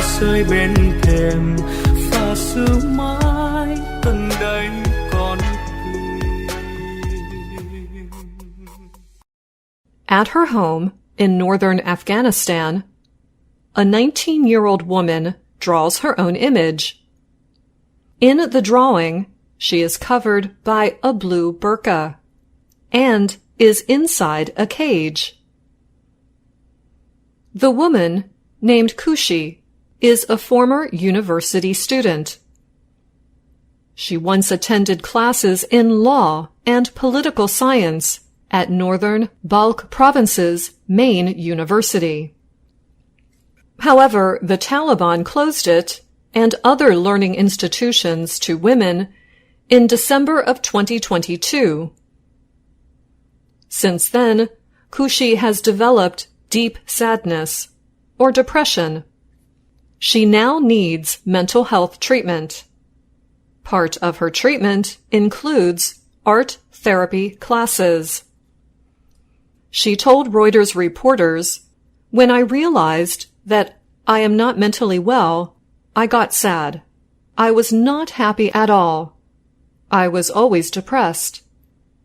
rơi bên thềm và giữ mãi tận đây con tim. At her home in northern Afghanistan, a 19-year-old woman draws her own image. In the drawing, she is covered by a blue burqa and is inside a cage. The woman, named Kushi, is a former university student. She once attended classes in law and political science at Northern Balkh Province's main university. However, the Taliban closed it and other learning institutions to women in December of 2022. Since then, Kushi has developed deep sadness or depression. She now needs mental health treatment. Part of her treatment includes art therapy classes. She told Reuters reporters, "When I realized that I am not mentally well, I got sad. I was not happy at all. I was always depressed.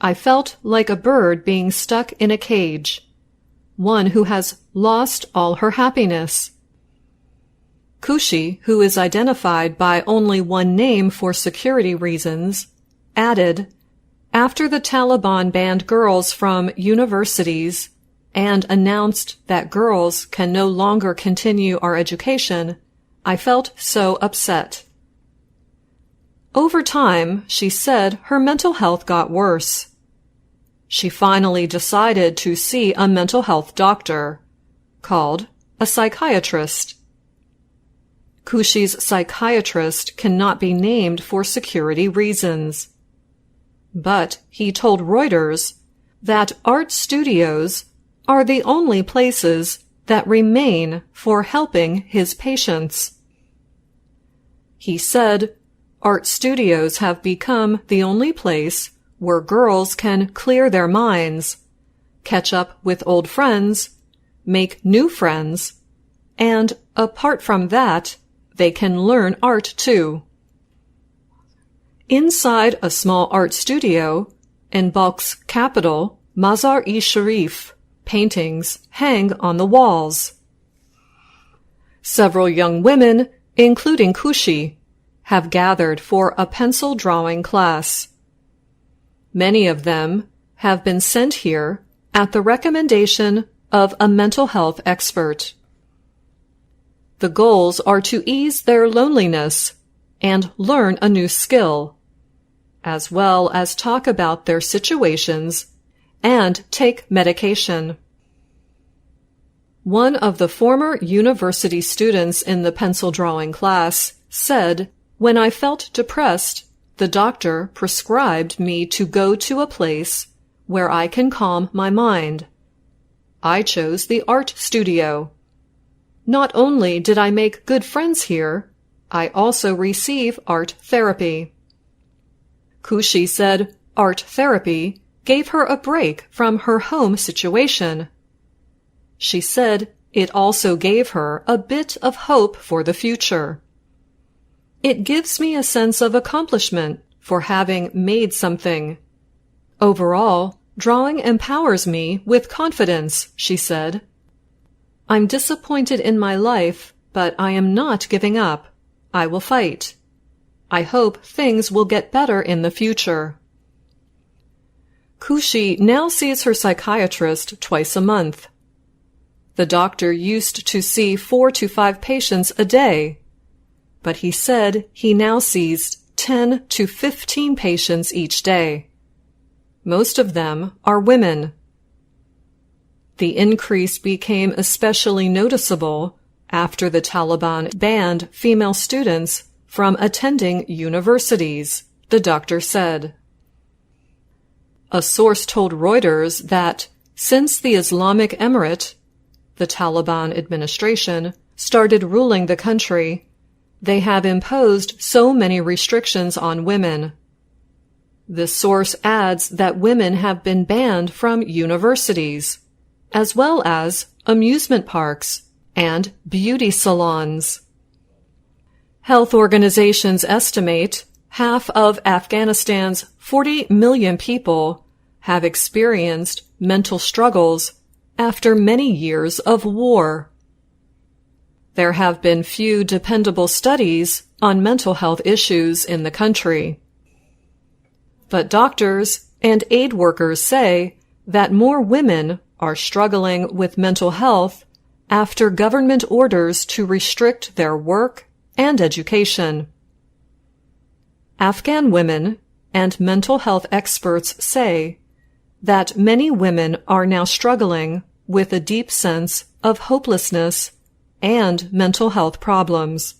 I felt like a bird being stuck in a cage, one who has lost all her happiness." Kushi, who is identified by only one name for security reasons, added, "After the Taliban banned girls from universities and announced that girls can no longer continue our education, I felt so upset." Over time, she said her mental health got worse. She finally decided to see a mental health doctor, called a psychiatrist. Kushi's psychiatrist cannot be named for security reasons. But he told Reuters that art studios are the only places that remain for helping his patients. He said, "Art studios have become the only place where girls can clear their minds, catch up with old friends, make new friends, and apart from that, they can learn art too." Inside a small art studio in Balkh's capital, Mazar-e-Sharif, paintings hang on the walls. Several young women, including Kushi, have gathered for a pencil drawing class. Many of them have been sent here at the recommendation of a mental health expert. The goals are to ease their loneliness and learn a new skill, as well as talk about their situations and take medication. One of the former university students in the pencil drawing class said, "When I felt depressed, the doctor prescribed me to go to a place where I can calm my mind. I chose the art studio. Not only did I make good friends here, I also receive art therapy." Kushi said art therapy gave her a break from her home situation. She said it also gave her a bit of hope for the future. "It gives me a sense of accomplishment for having made something. Overall, drawing empowers me with confidence," she said. "I'm disappointed in my life, but I am not giving up. I will fight. I hope things will get better in the future." Kushi now sees her psychiatrist twice a month. The doctor used to see 4 to 5 patients a day, but he said he now sees 10 to 15 patients each day. Most of them are women. The increase became especially noticeable after the Taliban banned female students from attending universities, the doctor said. A source told Reuters that since the Islamic Emirate, the Taliban administration, started ruling the country, they have imposed so many restrictions on women. This source adds that women have been banned from universities, as well as amusement parks and beauty salons. Health organizations estimate half of Afghanistan's 40 million people have experienced mental struggles after many years of war. There have been few dependable studies on mental health issues in the country. But doctors and aid workers say that more women are struggling with mental health after government orders to restrict their work and education. Afghan women and mental health experts say that many women are now struggling with a deep sense of hopelessness and mental health problems.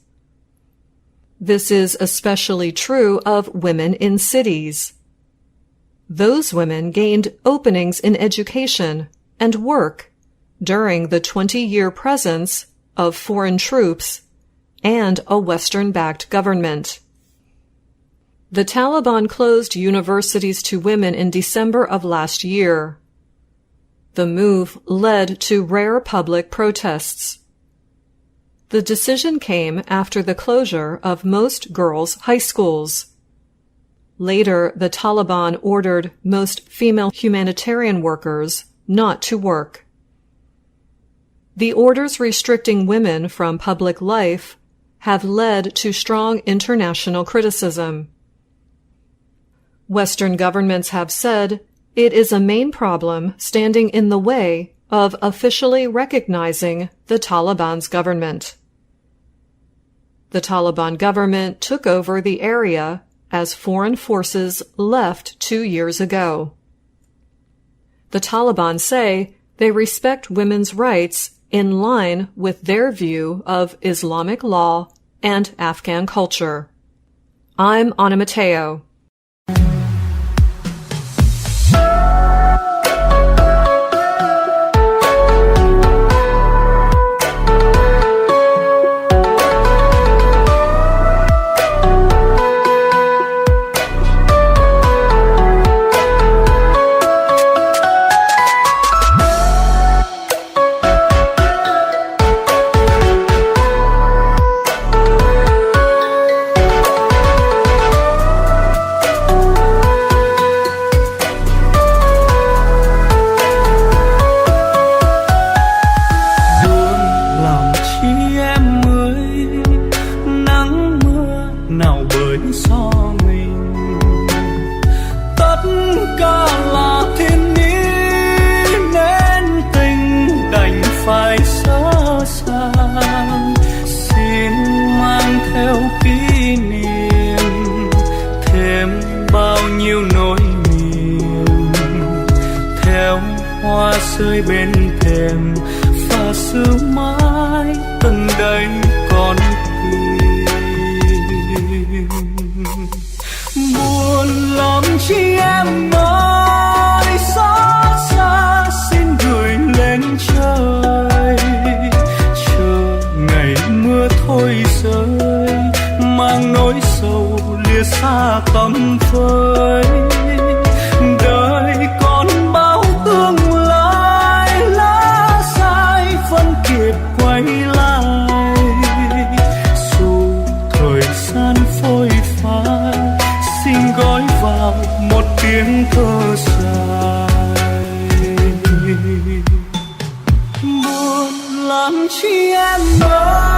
This is especially true of women in cities. Those women gained openings in education and work during the 20-year presence of foreign troops and a Western-backed government. The Taliban closed universities to women in December of last year. The move led to rare public protests. The decision came after the closure of most girls' high schools. Later, the Taliban ordered most female humanitarian workers not to work. The orders restricting women from public life have led to strong international criticism. Western governments have said it is a main problem standing in the way of officially recognizing the Taliban's government. The Taliban government took over the area as foreign forces left 2 years ago. The Taliban say they respect women's rights in line with their view of Islamic law and Afghan culture. I'm Anna Matteo. Rơi bên thềm và sương mãi tận đây còn tìm buồn lắm chi em ơi xót xa xin gửi lên trời chờ ngày mưa thôi rơi mang nỗi sầu lìa xa tầm với đời còn bao tương quay lại dù thời gian phôi pha xin gói vào một tiếng thơ dài buồn lắm chi em ơi